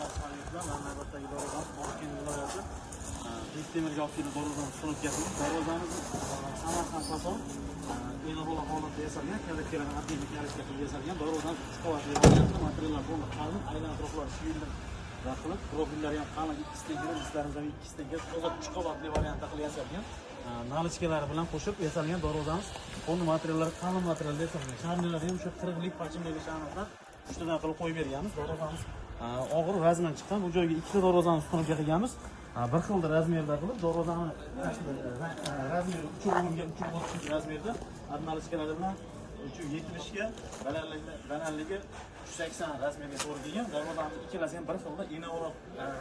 Navbatdagi darvozamiz Toshkent viloyati Bektemirga olib kelib darvozamiz sunib keldik. Darvozamiz Samarqand fason e'lon holatda yasalgan, kalakkalarni atletnik kalakka qilib yasalgan. Darvozamiz 3 qavatli variantli materiallar bo'ldi. Qalin aylantiruvlar shuyilib qilib, profillari ham qalin, ikkisidan kelib, bizlarimiz ham ikkisidan kelib, toza 3 qavatli variantda qilib yasalgan. Nalichkalari bilan qo'shib yasalgan darvozamiz. Qo'lni materiallari qalin materialda yasalgan. Sharnilari ham o'sha 40lik pachimdagi sharnlardan 3 tadan qilib qo'yib berganmiz. Darvozamiz og'ir vaznan chiqqan. Bu joyga ikkita darvozamiz sunib qilganmiz. Bir xil razmerda qilib darvozani razmeri 3.10 ga 3.30 razmerda nalichkalari bilan 3.70 ga balandligi 3.80 razmerga to'g'ri kelgan. Darvozamiz ikkalasi ham bir xilda enavroq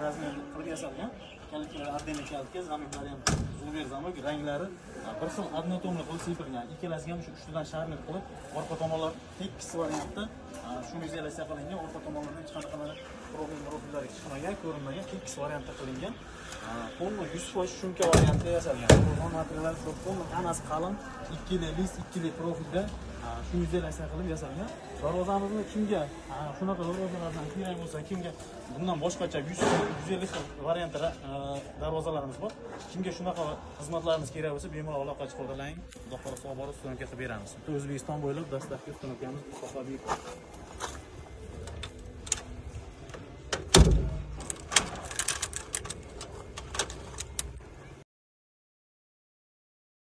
razmerda qilib yasalgan. Kalakkalar отдельный kalakka, zaminlari ham zulver zamok, ranglari bir xil однотомli qilib sepilgan. Ikkalasiga ham shu ustidan sharni qilib, orqa tomonlar tekis variantda shuni izolyatsiya qilingan, orqa tomonlardan hech qanaqa profillar chiqmagan, ko'rinmagan, tekis variantda qilingan. Qo'lni 100% shumka variantda yasalgan. Bu materiallar qo'lni hammasi qalin, ikkili list, ikkili profilda shuni izolyatsiya qilib yasalgan. Darvozamizni kimga shunaqa darvozalardan kerak bo'lsa, kimga bundan boshqacha 150 xil variantda darvozalarimiz bor. Kimga shunaqa xizmatlarimiz kerak bo'lsa, bemalol aloqa qilib qo'llang. Xudo xolasa olib borib, ustunovka qilib beramiz. O'zbekiston bo'ylab dastlabki ustunovkamiz Mustafa Bek